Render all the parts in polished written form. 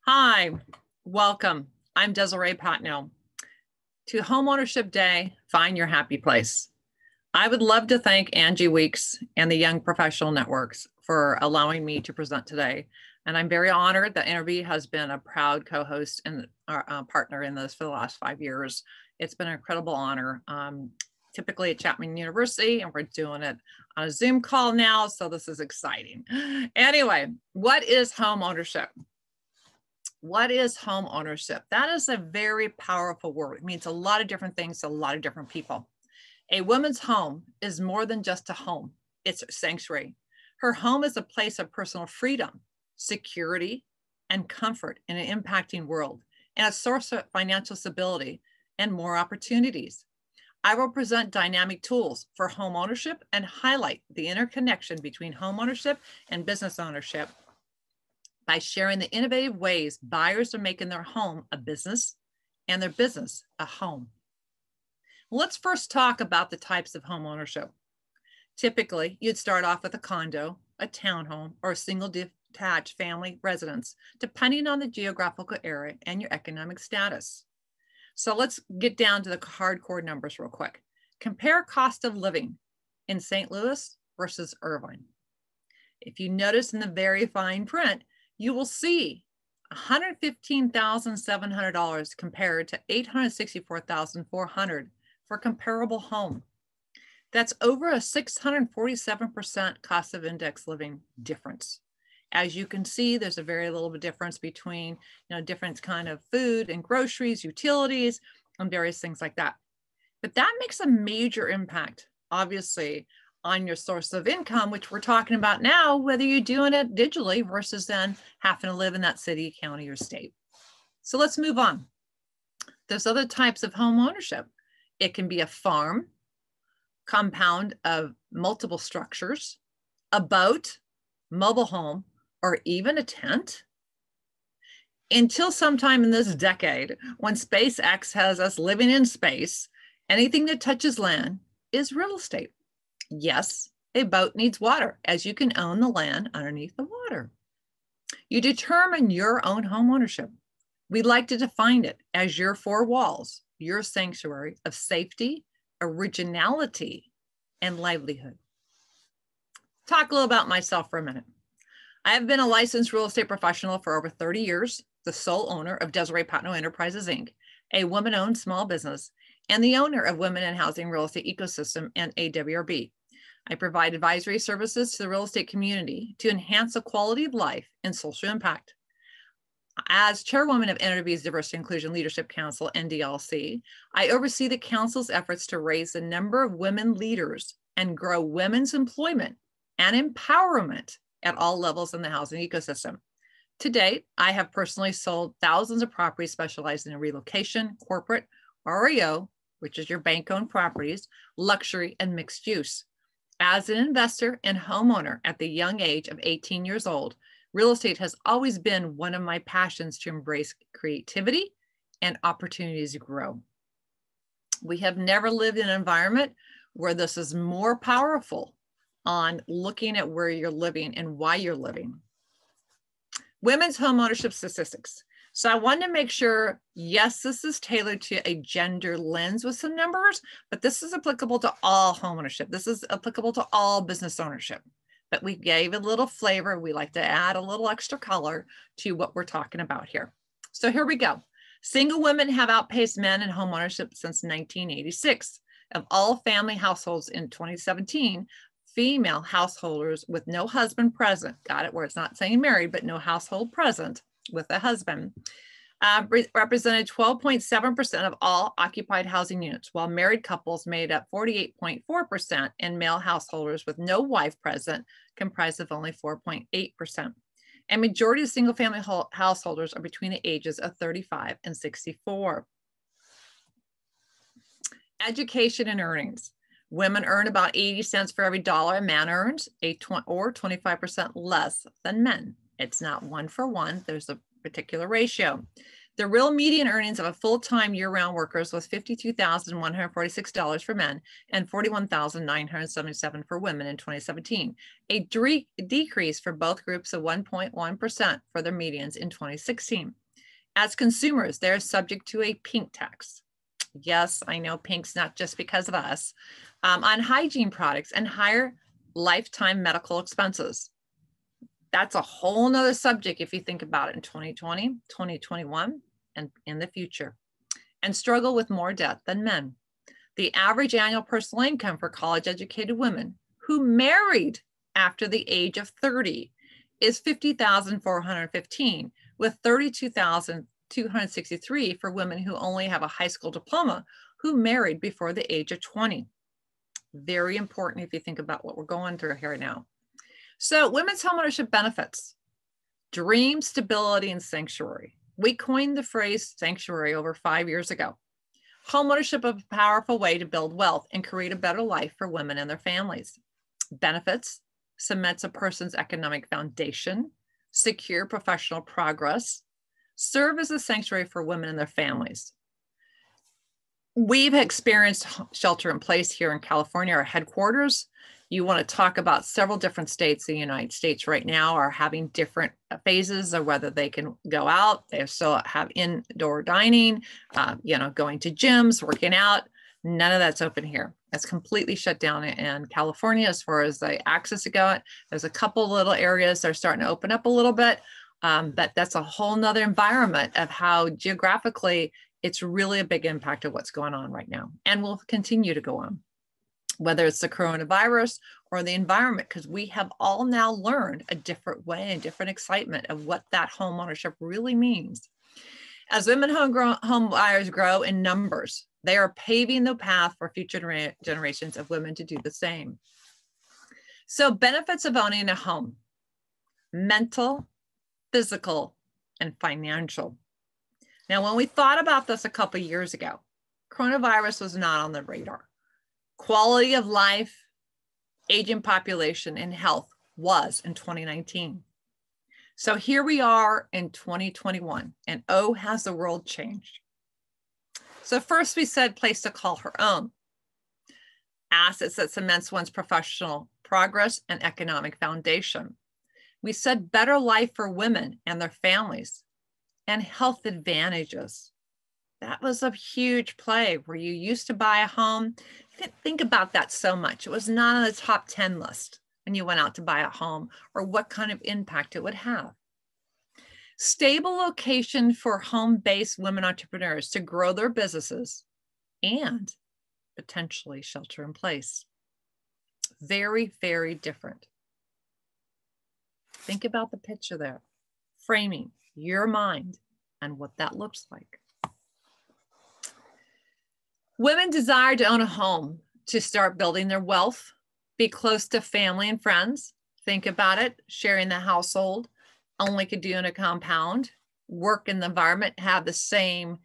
Hi, welcome. I'm Desiree Patno. To Homeownership Day, find your happy place. I would love to thank Angie Weeks and the Young Professional Networks for allowing me to present today. And I'm very honored that NAWRB has been a proud co-host and partner in this for the last 5 years. It's been an incredible honor. Typically at Chapman University, and we're doing it on a Zoom call now, so this is exciting. Anyway, what is home ownership? What is home ownership? That is a very powerful word. It means a lot of different things to a lot of different people. A woman's home is more than just a home. It's a sanctuary. Her home is a place of personal freedom, security, and comfort in an impacting world, and a source of financial stability and more opportunities. I will present dynamic tools for home ownership and highlight the interconnection between home ownership and business ownership by sharing the innovative ways buyers are making their home a business and their business a home. Let's first talk about the types of home ownership. Typically, you'd start off with a condo, a townhome, or a single detached family residence, depending on the geographical area and your economic status. So let's get down to the hardcore numbers real quick. Compare cost of living in St. Louis versus Irvine. If you notice in the very fine print, you will see $115,700 compared to $864,400 for a comparable home. That's over a 647% cost of index living difference. As you can see, there's a very little bit difference between, different kind of food and groceries, utilities, and various things like that. But that makes a major impact, obviously, on your source of income, which we're talking about now, whether you're doing it digitally versus then having to live in that city, county, or state. So let's move on. There's other types of home ownership. It can be a farm, compound of multiple structures, a boat, mobile home, or even a tent. Until sometime in this decade, when SpaceX has us living in space, anything that touches land is real estate. Yes, a boat needs water, as you can own the land underneath the water. You determine your own home ownership. We like to define it as your four walls, your sanctuary of safety, originality, and livelihood. Talk a little about myself for a minute. I have been a licensed real estate professional for over 30 years, the sole owner of Desiree Patno Enterprises, Inc., a woman-owned small business, and the owner of Women in Housing Real Estate Ecosystem and NAWRB. I provide advisory services to the real estate community to enhance the quality of life and social impact. As chairwoman of NAWRB's Diversity Inclusion Leadership Council, NDLC, I oversee the council's efforts to raise the number of women leaders and grow women's employment and empowerment at all levels in the housing ecosystem. To date, I have personally sold thousands of properties specializing in relocation, corporate, REO, which is your bank-owned properties, luxury, and mixed use. As an investor and homeowner at the young age of 18 years old, real estate has always been one of my passions to embrace creativity and opportunities to grow. We have never lived in an environment where this is more powerful on looking at where you're living and why you're living. Women's home ownership statistics. So I wanted to make sure, yes, this is tailored to a gender lens with some numbers, but this is applicable to all home ownership. This is applicable to all business ownership, but we gave a little flavor. We like to add a little extra color to what we're talking about here. So here we go. Single women have outpaced men in home ownership since 1986. Of all family households in 2017, female householders with no husband present, got it, where it's not saying married, but no household present with a husband, represented 12.7% of all occupied housing units, while married couples made up 48.4%, and male householders with no wife present comprised of only 4.8%. And majority of single family householders are between the ages of 35 and 64. Education and earnings. Women earn about 80 cents for every dollar a man earns, or 25% less than men. It's not one for one. There's a particular ratio. The real median earnings of a full-time year-round workers was $52,146 for men and $41,977 for women in 2017, a decrease for both groups of 1.1% for their medians in 2016. As consumers, they're subject to a pink tax. Yes, I know pink's not just because of us, on hygiene products and higher lifetime medical expenses. That's a whole nother subject if you think about it in 2020, 2021, and in the future, and struggle with more debt than men. The average annual personal income for college-educated women who married after the age of 30 is $50,415, with $32,263 for women who only have a high school diploma who married before the age of 20. Very important if you think about what we're going through here now. So women's homeownership benefits: dream, stability, and sanctuary. We coined the phrase sanctuary over 5 years ago. Homeownership is a powerful way to build wealth and create a better life for women and their families. Benefits: cements a person's economic foundation, secure professional progress, serve as a sanctuary for women and their families. We've experienced shelter in place here in California, our headquarters. You want to talk about several different states. The United States right now are having different phases of whether they can go out. They still have indoor dining, going to gyms, working out. None of that's open here. It's completely shut down in California as far as the access to go. There's a couple little areas that are starting to open up a little bit, but that's a whole nother environment of how geographically it's really a big impact of what's going on right now and will continue to go on, whether it's the coronavirus or the environment, because we have all now learned a different way and different excitement of what that home ownership really means. As women home buyers grow in numbers, they are paving the path for future generations of women to do the same. So benefits of owning a home: mental, physical, and financial. Now, when we thought about this a couple of years ago, coronavirus was not on the radar. Quality of life, aging population, and health was in 2019. So here we are in 2021, and oh, has the world changed. So first we said place to call her own. Assets that cements one's professional progress and economic foundation. We said better life for women and their families, and health advantages. That was a huge play where you used to buy a home. You didn't think about that so much. It was not on the top 10 list when you went out to buy a home or what kind of impact it would have. Stable location for home-based women entrepreneurs to grow their businesses and potentially shelter in place. Very, very different. Think about the picture there, framing your mind and what that looks like. Women desire to own a home to start building their wealth, be close to family and friends. Think about it, sharing the household, only could do in a compound, work in the environment, have the same,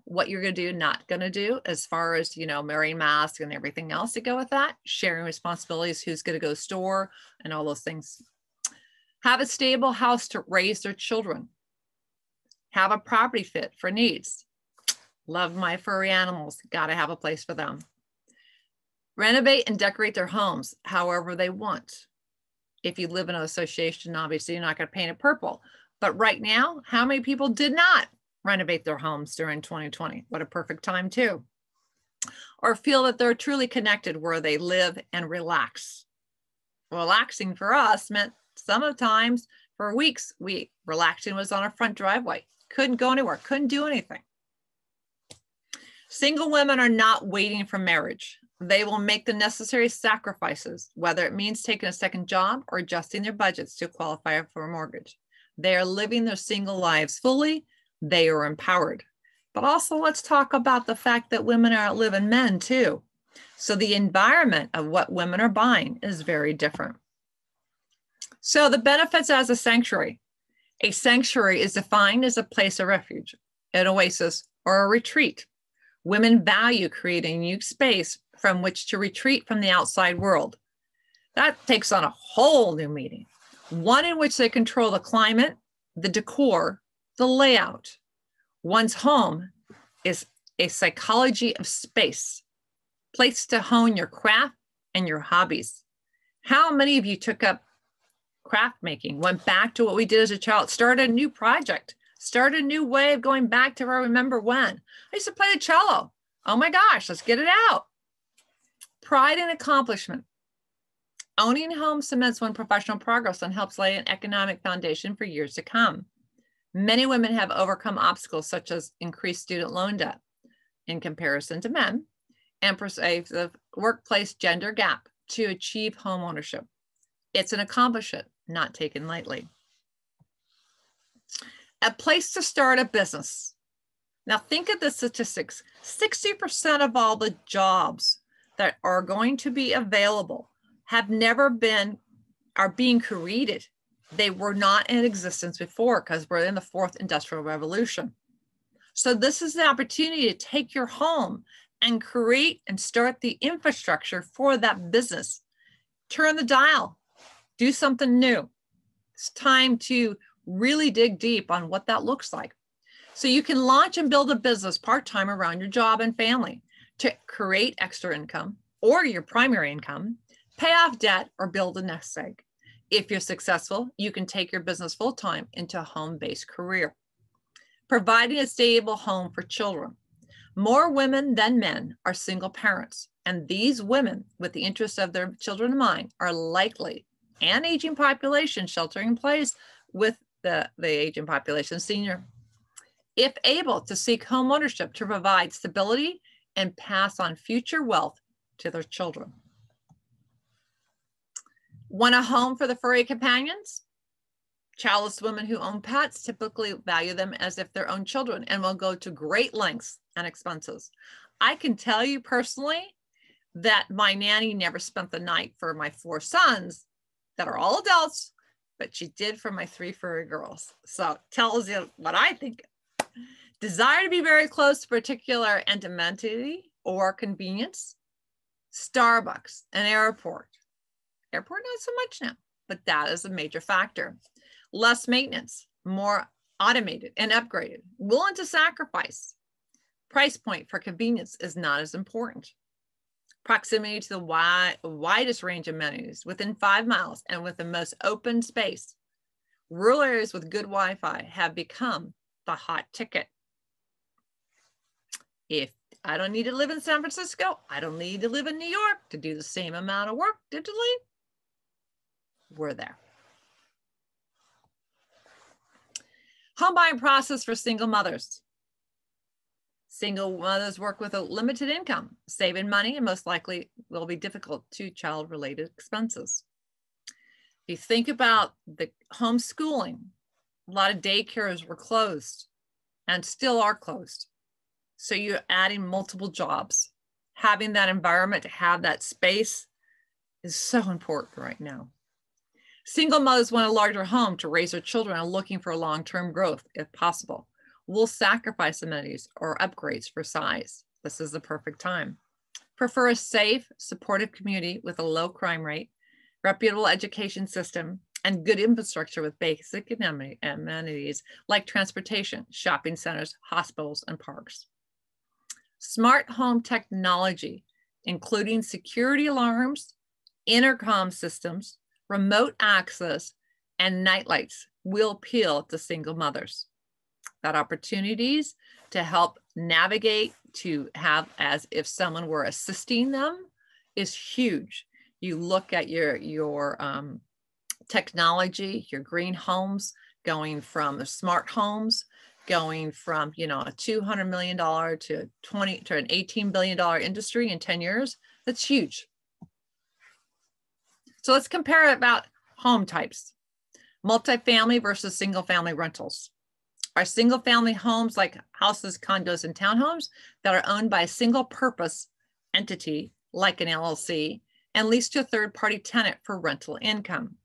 what you're going to do, not going to do, as far as, wearing masks and everything else to go with that, sharing responsibilities, who's going to go to the store and all those things. Have a stable house to raise their children. Have a property fit for needs. Love my furry animals. Got to have a place for them. Renovate and decorate their homes however they want. If you live in an association, obviously you're not going to paint it purple. But right now, how many people did not renovate their homes during 2020? What a perfect time too. Or feel that they're truly connected where they live and relax. Relaxing for us meant sometimes for weeks, relaxing was on our front driveway. Couldn't go anywhere, couldn't do anything. Single women are not waiting for marriage. They will make the necessary sacrifices, whether it means taking a second job or adjusting their budgets to qualify for a mortgage. They are living their single lives fully. They are empowered. But also let's talk about the fact that women are outliving men too. So the environment of what women are buying is very different. So the benefits as a sanctuary. A sanctuary is defined as a place of refuge, an oasis, or a retreat. Women value creating a unique space from which to retreat from the outside world. That takes on a whole new meaning, one in which they control the climate, the decor, the layout. One's home is a psychology of space, place to hone your craft and your hobbies. How many of you took up craft making, went back to what we did as a child, started a new project, started a new way of going back to where I remember when? I used to play the cello. Oh my gosh, let's get it out. Pride and accomplishment. Owning a home cements one's professional progress and helps lay an economic foundation for years to come. Many women have overcome obstacles such as increased student loan debt in comparison to men and pervasive workplace gender gap to achieve home ownership. It's an accomplishment not taken lightly. A place to start a business. Now think of the statistics. 60% of all the jobs that are going to be available are being created. They were not in existence before because we're in the fourth industrial revolution. So this is the opportunity to take your home and create and start the infrastructure for that business. Turn the dial, do something new. It's time to really dig deep on what that looks like. So you can launch and build a business part-time around your job and family to create extra income or your primary income, pay off debt, or build a nest egg. If you're successful, you can take your business full-time into a home-based career. Providing a stable home for children. More women than men are single parents, and these women with the interests of their children in mind are likely, and aging population sheltering in place with the aging population senior, if able to seek home ownership to provide stability and pass on future wealth to their children. Want a home for the furry companions? Childless women who own pets typically value them as if their own children and will go to great lengths and expenses. I can tell you personally that my nanny never spent the night for my 4 sons that are all adults, but she did for my 3 furry girls. So tells you what I think. Desire to be very close to particular entity or convenience. Starbucks, an airport. Airport, not so much now, but that is a major factor. Less maintenance, more automated and upgraded, willing to sacrifice. Price point for convenience is not as important. Proximity to the widest range of amenities within 5 miles and with the most open space. Rural areas with good Wi-Fi have become the hot ticket. If I don't need to live in San Francisco, I don't need to live in New York to do the same amount of work digitally. We're there. Home buying process for single mothers. Single mothers work with a limited income, saving money, and most likely will be difficult to child-related expenses. If you think about the homeschooling, a lot of daycares were closed and still are closed. So you're adding multiple jobs. Having that environment, to have that space is so important right now. Single mothers want a larger home to raise their children and are looking for long-term growth if possible. Will sacrifice amenities or upgrades for size. This is the perfect time. Prefer a safe, supportive community with a low crime rate, reputable education system, and good infrastructure with basic amenities like transportation, shopping centers, hospitals, and parks. Smart home technology, including security alarms, intercom systems, remote access, and nightlights, will appeal to single mothers. That opportunities to help navigate, to have as if someone were assisting them, is huge. You look at your technology, your green homes, going from the smart homes, going from a $200 million to an $18 billion industry in 10 years. That's huge. So let's compare about home types. Multifamily versus single family rentals. Are single family homes like houses, condos, and townhomes that are owned by a single purpose entity like an LLC and leased to a third-party tenant for rental income.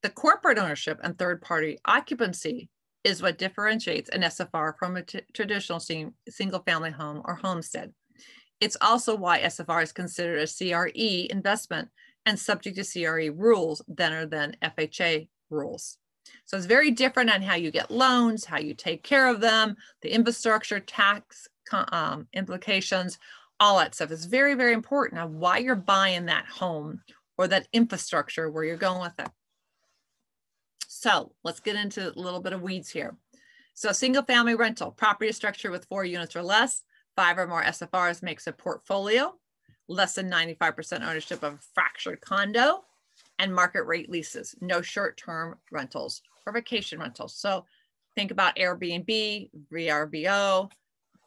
The corporate ownership and third-party occupancy is what differentiates an SFR from a traditional single-family home or homestead. It's also why SFR is considered a CRE investment and subject to CRE rules than FHA rules. So it's very different on how you get loans, how you take care of them, the infrastructure, tax implications, all that stuff is very, very important on why you're buying that home or that infrastructure, where you're going with it. So let's get into a little bit of weeds here. So single family rental, property structure with 4 units or less, 5 or more SFRs makes a portfolio, less than 95% ownership of a fractured condo, and market rate leases, no short-term rentals or vacation rentals. So think about Airbnb, VRBO,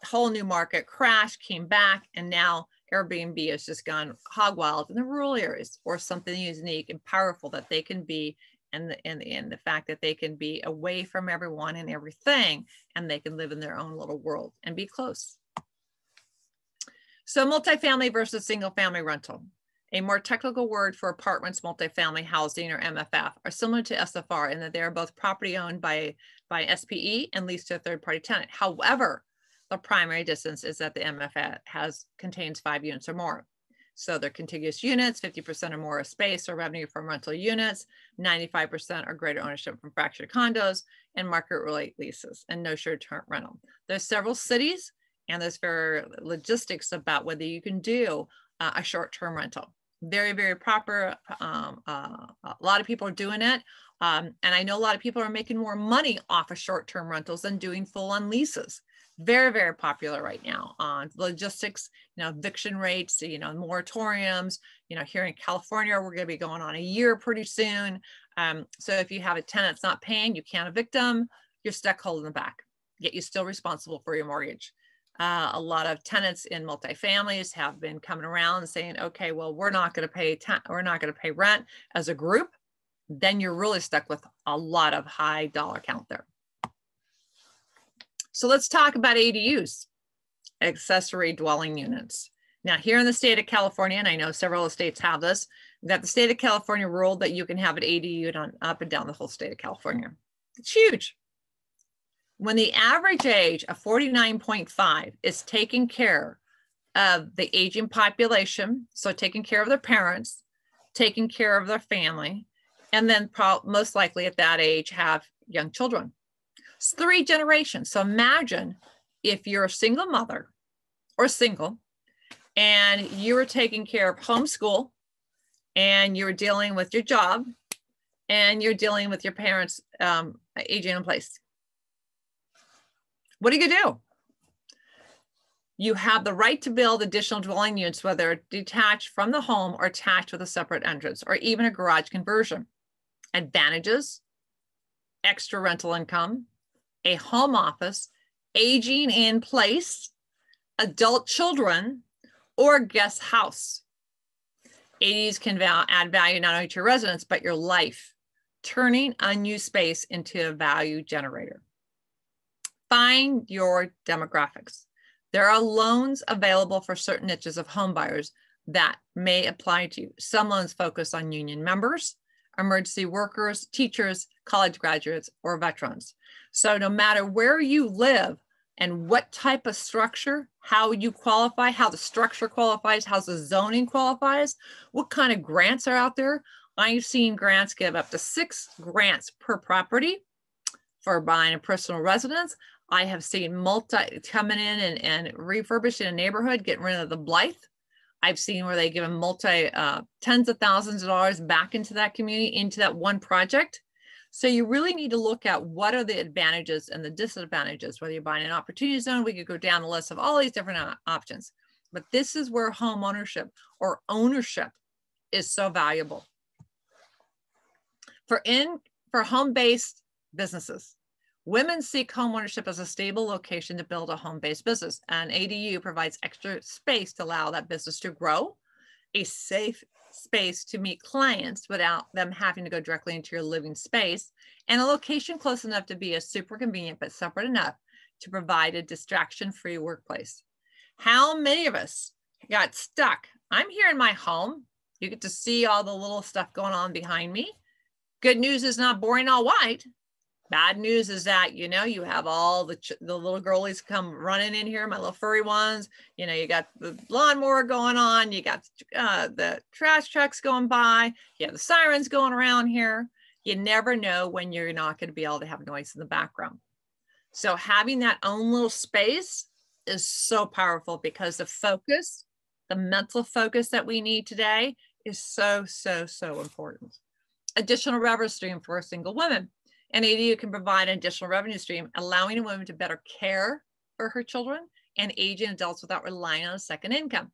whole new market crash, came back, and now Airbnb has just gone hog wild in the rural areas, or something unique and powerful that they can be, and the fact that they can be away from everyone and everything, and they can live in their own little world and be close. So multifamily versus single family rental. A more technical word for apartments, multifamily housing, or MFF, are similar to SFR in that they are both property owned by SPE and leased to a third-party tenant. However, the primary difference is that the MFF contains 5 units or more. So they're contiguous units, 50% or more of space or revenue from rental units, 95% or greater ownership from fractured condos, and market rate leases, and no short-term rental. There's several cities, and there's very logistics about whether you can do a short-term rental. Very, very proper. A lot of people are doing it. And I know a lot of people are making more money off of short-term rentals than doing full-on leases. Very, very popular right now on logistics, eviction rates, moratoriums, here in California, we're going to be going on a year pretty soon. So if you have a tenant that's not paying, you can't evict them, you're stuck holding the back, yet you're still responsible for your mortgage. A lot of tenants in multifamilies have been coming around and saying, okay, well, we're not going to pay rent as a group. Then you're really stuck with a lot of high dollar count there. So let's talk about ADUs, accessory dwelling units. Now, here in the state of California, and I know several states have this, that the state of California ruled that you can have an ADU on up and down the whole state of California. It's huge. When the average age of 49.5 is taking care of the aging population, so taking care of their parents, taking care of their family, and then most likely at that age have young children. It's 3 generations. So imagine if you're a single mother or single, and you were taking care of homeschool, and you're dealing with your job, and you're dealing with your parents aging in place. What are you gonna do? You have the right to build additional dwelling units, whether detached from the home or attached with a separate entrance, or even a garage conversion. Advantages: extra rental income, a home office, aging in place, adult children, or guest house. ADUs can add value not only to your residence, but your life, turning unused space into a value generator. Find your demographics. There are loans available for certain niches of home buyers that may apply to you. Some loans focus on union members, emergency workers, teachers, college graduates, or veterans. So no matter where you live and what type of structure, how you qualify, how the structure qualifies, how the zoning qualifies, what kind of grants are out there. I've seen grants give up to 6 grants per property for buying a personal residence. I have seen coming in and refurbishing a neighborhood, getting rid of the blight. I've seen where they give them tens of thousands of dollars back into that community, into that one project. So you really need to look at what are the advantages and the disadvantages, whether you're buying an opportunity zone. We could go down the list of all these different options, but this is where home ownership or ownership is so valuable. For home-based businesses, women seek home ownership as a stable location to build a home-based business. And ADU provides extra space to allow that business to grow, a safe space to meet clients without them having to go directly into your living space, and a location close enough to be a super convenient but separate enough to provide a distraction-free workplace. How many of us got stuck? I'm here in my home. You get to see all the little stuff going on behind me. Good news is not boring all white. Bad news is that, you have all the little girlies come running in here, my little furry ones. You got the lawnmower going on. You got the trash trucks going by. You have the sirens going around here. You never know when you're not going to be able to have noise in the background. So having that own little space is so powerful, because the focus, the mental focus that we need today is so, so, so important. Additional revenue stream for single women. An ADU can provide an additional revenue stream, allowing a woman to better care for her children and aging adults without relying on a second income.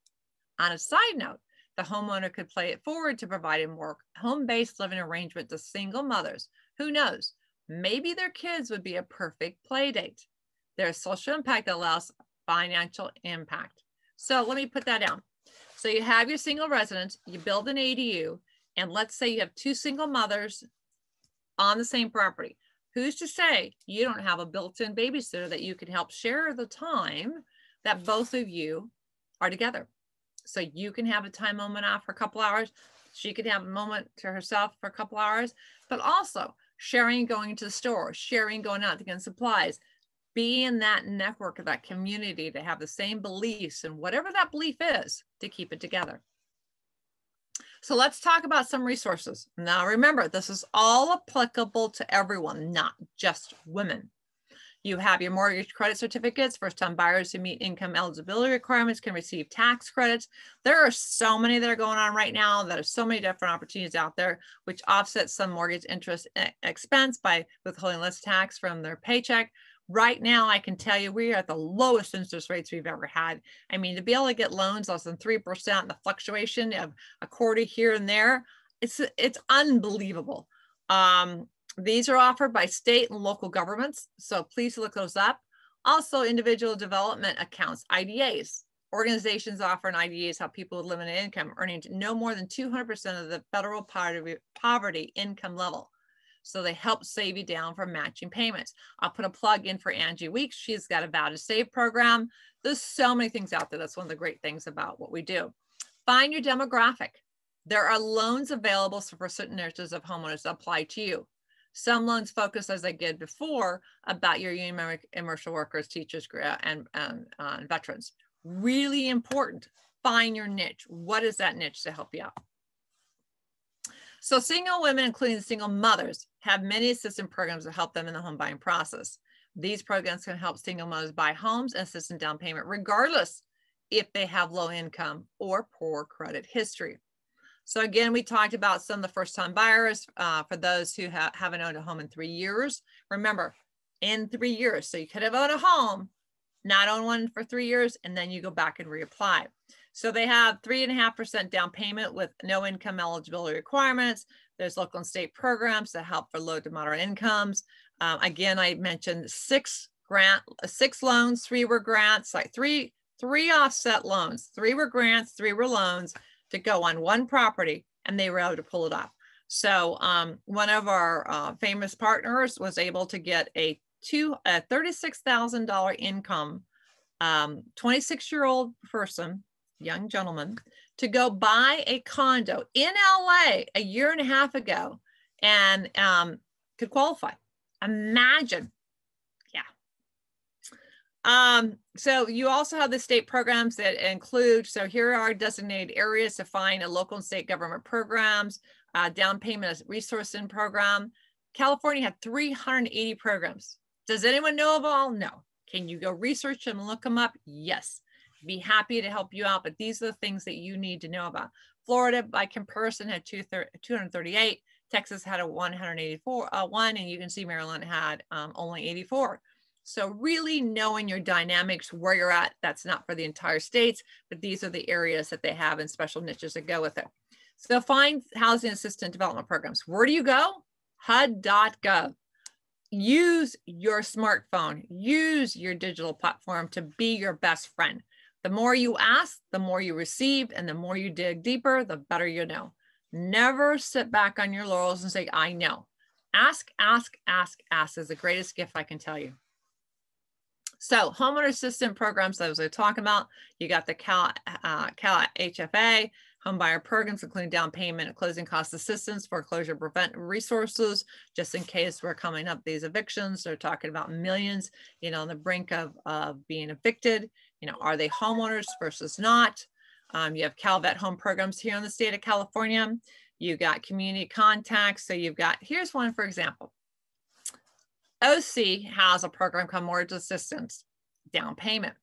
On a side note, the homeowner could play it forward to provide a more home-based living arrangement to single mothers. Who knows? Maybe their kids would be a perfect play date. There's social impact that allows financial impact. So let me put that down. So you have your single residence, you build an ADU, and let's say you have two single mothers on the same property. Who's to say you don't have a built-in babysitter that you can help share the time that both of you are together? So you can have a time moment off for a couple hours. She could have a moment to herself for a couple hours, but also sharing going to the store, sharing going out to get supplies, be in that network of that community to have the same beliefs and whatever that belief is to keep it together. So let's talk about some resources. Now remember, this is all applicable to everyone, not just women. You have your mortgage credit certificates. First-time buyers who meet income eligibility requirements can receive tax credits. There are so many that are going on right now. There are so many different opportunities out there, which offset some mortgage interest expense by withholding less tax from their paycheck. Right now, I can tell you we are at the lowest interest rates we've ever had. I mean, to be able to get loans less than 3%, and the fluctuation of a quarter here and there, it's unbelievable. These are offered by state and local governments, so please look those up. Also, individual development accounts, IDAs. Organizations offer IDAs help people with limited income earning no more than 200% of the federal poverty income level. So they help save you down from matching payments. I'll put a plug in for Angie Weeks. She's got a Vow to Save program. There's so many things out there. That's one of the great things about what we do. Find your demographic. There are loans available for certain niches of homeowners that apply to you. Some loans focus, as I did before, about your union member, commercial workers, teachers, and veterans. Really important. Find your niche. What is that niche to help you out? So single women, including single mothers, have many assistance programs that help them in the home buying process. These programs can help single mothers buy homes and assist in down payment, regardless if they have low income or poor credit history. So again, we talked about some of the first-time buyers for those who haven't owned a home in 3 years. Remember, in 3 years, so you could have owned a home, not own one for 3 years, and then you go back and reapply. So they have 3.5% down payment with no income eligibility requirements. There's local and state programs that help for low to moderate incomes. Again, I mentioned six loans, 3 were grants, like three offset loans. 3 were grants, 3 were loans to go on one property, and they were able to pull it off. So one of our famous partners was able to get a $36,000 income, 26-year-old person, young gentleman, to go buy a condo in LA a year and a half ago, and could qualify. Imagine. So you also have the state programs that include, so here are designated areas to find a local and state government programs, down payment resource in program. California had 380 programs. Does anyone know of all? No. Can you go research them and look them up? Yes. Be happy to help you out, but these are the things that you need to know about. Florida, by comparison, had 238. Texas had a 184, and you can see Maryland had only 84. So really knowing your dynamics, where you're at, that's not for the entire states, but these are the areas that they have in special niches that go with it. So find housing assistance development programs. Where do you go? HUD.gov. Use your smartphone, use your digital platform to be your best friend. The more you ask, the more you receive, and the more you dig deeper, the better you know. Never sit back on your laurels and say, I know. Ask, ask, ask, ask is the greatest gift I can tell you. So homeowner assistance programs, as I was talking about, you got the Cal HFA, home buyer programs, including down payment and closing cost assistance, foreclosure prevent resources, just in case we're coming up these evictions. They're talking about millions, on the brink of being evicted. Are they homeowners versus not? You have CalVet home programs here in the state of California. You got community contacts. So you've got, here's one, for example. OC has a program called Mortgage Assistance Down Payment.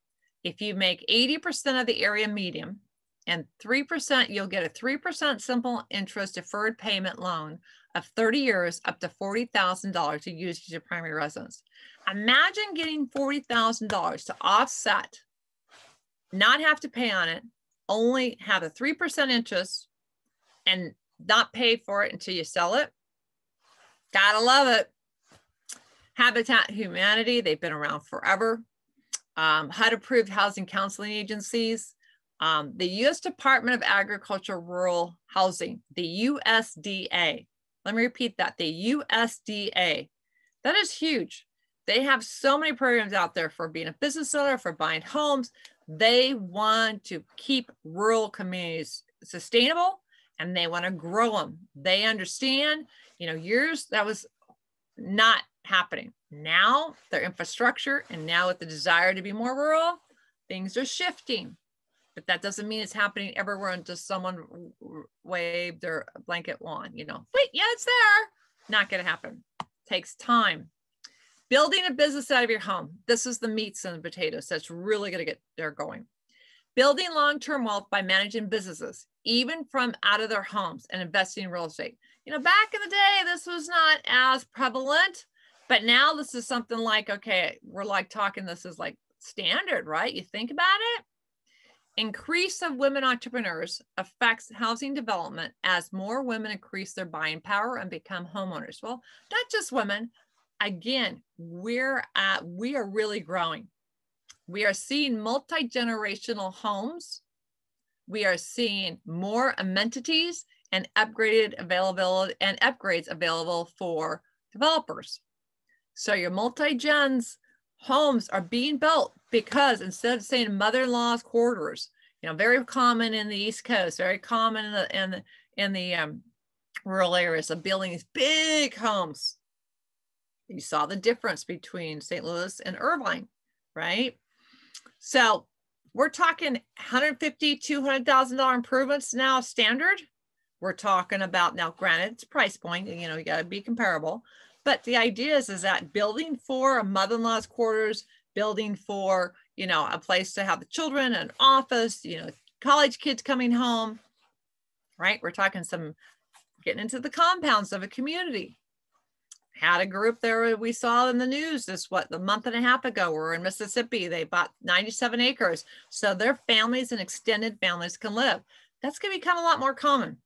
If you make 80% of the area median and 3%, you'll get a 3% simple interest deferred payment loan of 30 years up to $40,000 to use as your primary residence. Imagine getting $40,000 to offset, not have to pay on it, only have a 3% interest and not pay for it until you sell it. Gotta love it. Habitat Humanity, they've been around forever. HUD-approved housing counseling agencies. The U.S. Department of Agriculture Rural Housing, the USDA. Let me repeat that, the USDA. That is huge. They have so many programs out there for being a business owner, for buying homes. They want to keep rural communities sustainable and they want to grow them. They understand, you know, years that was not happening. Now their infrastructure and now with the desire to be more rural, things are shifting. But that doesn't mean it's happening everywhere and just someone waved their blanket wand, you know, wait, yeah, it's there. Not going to happen. Takes time. Building a business out of your home. This is the meats and the potatoes. That's really going to get there going. Building long-term wealth by managing businesses, even from out of their homes and investing in real estate. You know, back in the day, this was not as prevalent, but now this is something like, okay, we're like talking, this is like standard, right? You think about it. Increase of women entrepreneurs affects housing development as more women increase their buying power and become homeowners. Well, not just women. Again, we are really growing. We are seeing multi-generational homes. We are seeing more amenities and upgraded availability and upgrades available for developers. So your multi-gens homes are being built because instead of saying mother-in-law's quarters, you know, very common in the East Coast, very common in the rural areas of building these big homes. You saw the difference between St. Louis and Irvine, right? So we're talking $150,000, $200,000 improvements now standard. We're talking about, now granted, it's price point, you know, you got to be comparable. But the idea is that building for a mother-in-law's quarters, building for, you know, a place to have the children, an office, you know, college kids coming home, right? We're talking some getting into the compounds of a community. Had a group there we saw in the news this, a month and a half ago, we're in Mississippi. They bought 97 acres. So their families and extended families can live. That's going to become a lot more common.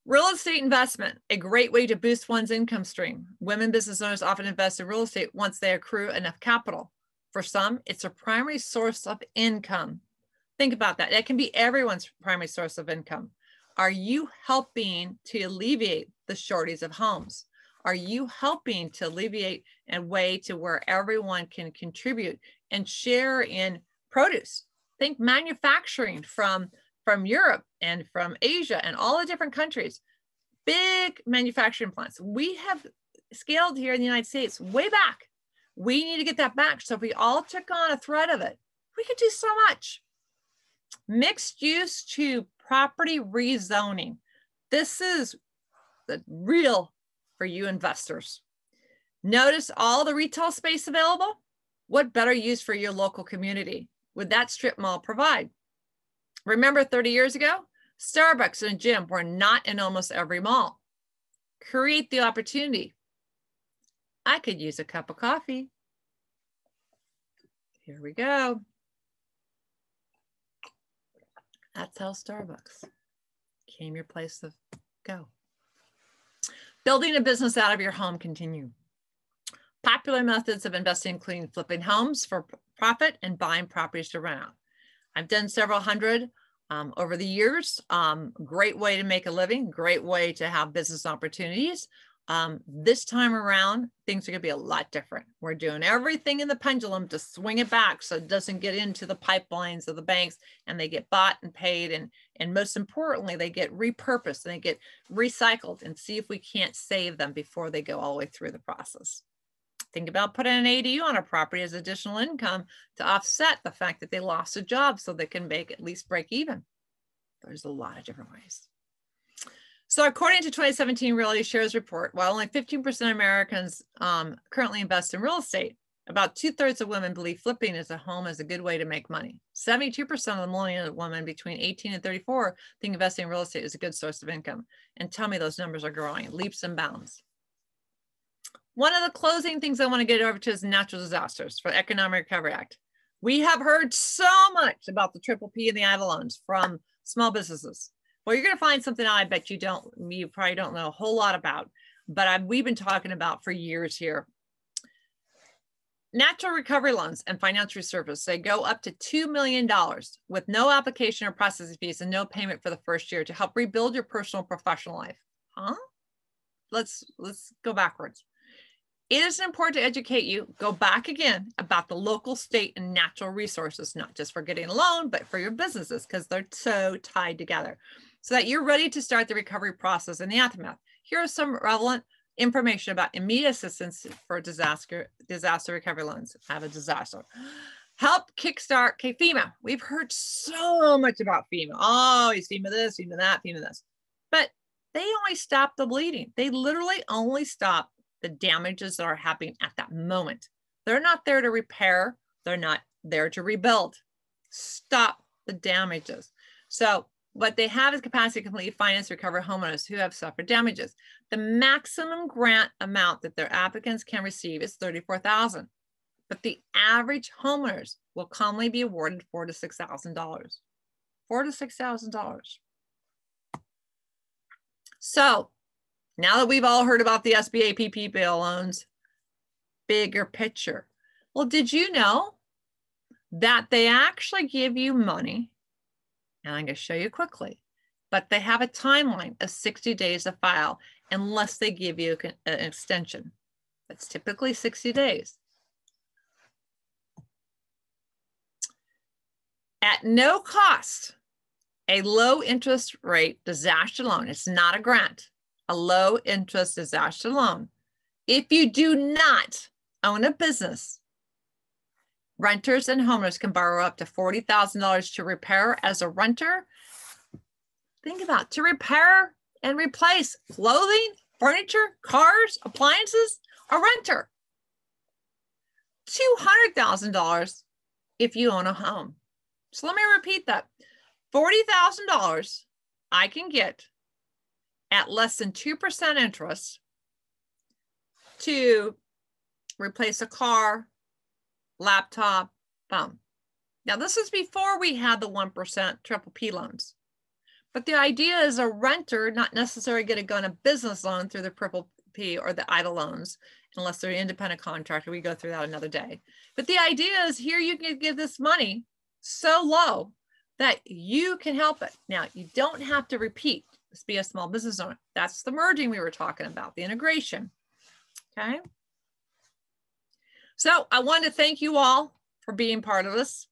Real estate investment, a great way to boost one's income stream. Women business owners often invest in real estate once they accrue enough capital. For some, it's a primary source of income. Think about that. That can be everyone's primary source of income. Are you helping to alleviate the shortage of homes? Are you helping to alleviate a way to where everyone can contribute and share in produce? Think manufacturing from Europe and from Asia and all the different countries. Big manufacturing plants. We have scaled here in the United States way back. We need to get that back. So if we all took on a thread of it, we could do so much. Mixed use to property rezoning. This is the real for you investors. Notice all the retail space available. What better use for your local community would that strip mall provide? Remember 30 years ago, Starbucks and a gym were not in almost every mall. Create the opportunity. I could use a cup of coffee. Here we go. That's how Starbucks became your place to go. Building a business out of your home continue. Popular methods of investing including flipping homes for profit and buying properties to rent out. I've done several hundred over the years. Great way to make a living, great way to have business opportunities. This time around, things are going to be a lot different. We're doing everything in the pendulum to swing it back so it doesn't get into the pipelines of the banks and they get bought and paid. And most importantly, they get repurposed and they get recycled, and see if we can't save them before they go all the way through the process. Think about putting an ADU on a property as additional income to offset the fact that they lost a job so they can make at least break even. There's a lot of different ways. So according to 2017 Realty Shares report, while only 15% of Americans currently invest in real estate, about 2/3 of women believe flipping as a home is a good way to make money. 72% of the millennial women between 18 and 34 think investing in real estate is a good source of income. And tell me those numbers are growing, leaps and bounds. One of the closing things I want to get over to is natural disasters for the Economic Recovery Act. We have heard so much about the PPP and the EIDL loans from small businesses. Well, you're going to find something I bet you probably don't know a whole lot about, but we've been talking about for years here. Natural recovery loans and financial services, they go up to $2 million with no application or processing fees and no payment for the first year to help rebuild your personal and professional life. Huh? Let's go backwards. It is important to educate you, go back again, about the local, state, and natural resources, not just for getting a loan, but for your businesses, because they're so tied together, so that you're ready to start the recovery process in the aftermath. Here are some relevant information about immediate assistance for disaster recovery loans. Have a disaster. Help kickstart FEMA. We've heard so much about FEMA. Oh, it's FEMA this, FEMA that, FEMA this. But they only stop the bleeding. They literally only stop the damages that are happening at that moment. They're not there to repair. They're not there to rebuild. Stop the damages. So what they have is capacity to completely finance recover homeowners who have suffered damages. The maximum grant amount that their applicants can receive is $34,000, but the average homeowners will commonly be awarded $4,000 to $6,000. $4,000 to $6,000. So now that we've all heard about the SBA PPP loans, bigger picture. Well, did you know that they actually give you money? And I'm going to show you quickly, but they have a timeline of 60 days to file unless they give you an extension. That's typically 60 days. At no cost, a low interest rate disaster loan. It's not a grant. A low interest disaster loan. If you do not own a business, renters and homeowners can borrow up to $40,000 to repair as a renter. Think about it, to repair and replace clothing, furniture, cars, appliances, a renter. $200,000 if you own a home. So let me repeat that. $40,000 I can get at less than 2% interest to replace a car, laptop, phone. Now, this is before we had the 1% PPP loans. But the idea is a renter not necessarily going to go on a business loan through the PPP or the EIDL loans, unless they're an independent contractor. We go through that another day. But the idea is here you can give this money so low that you can help it. Now, you don't have to repeat. Let's be a small business owner. That's the merging we were talking about, the integration. Okay. So I want to thank you all for being part of this.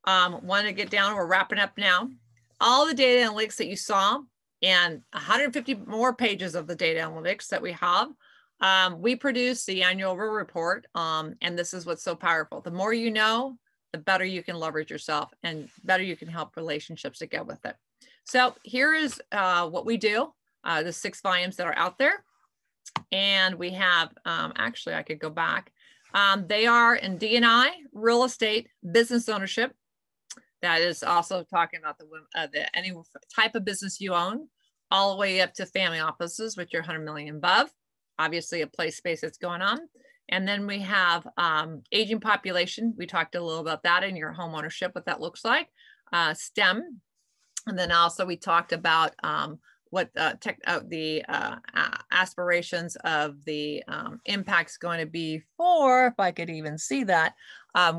Want to get down, we're wrapping up now. All the data analytics that you saw and 150 more pages of the data analytics that we have. We produce the annual report, and this is what's so powerful. The more you know, the better you can leverage yourself and better you can help relationships to go with it. So here is what we do, the 6 volumes that are out there. And we have, actually, I could go back. They are in D&I, real estate, business ownership. That is also talking about any type of business you own, all the way up to family offices, which are 100 million above. Obviously, a place space that's going on. And then we have aging population. We talked a little about that in your home ownership, what that looks like. STEM. And then also we talked about what the aspirations of the impact's going to be for, if I could even see that,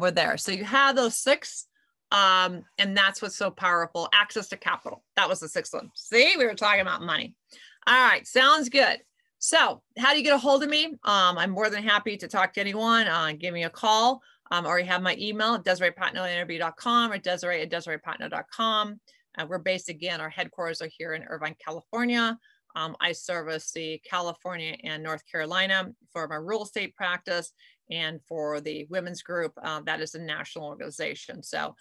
we're there. So you have those 6, and that's what's so powerful. Access to capital. That was the 6th one. See, we were talking about money. All right, sounds good. So how do you get a hold of me? I'm more than happy to talk to anyone. Give me a call, or you have my email at DesireePatno@NAWRB.com or Desiree@DesireePatno.com. We're based, again, our headquarters are here in Irvine, California. I service the California and North Carolina for my real estate practice, and for the women's group, that is a national organization. So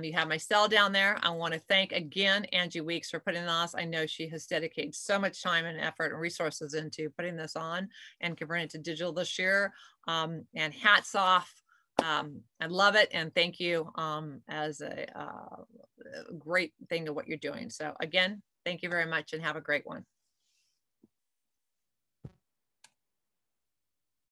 You have my cell down there. I want to thank again Angie Weeks for putting this. I know she has dedicated so much time and effort and resources into putting this on and converting it to digital this year. And hats off. I love it, and thank you as a great thing to what you're doing. So again, thank you very much and have a great one.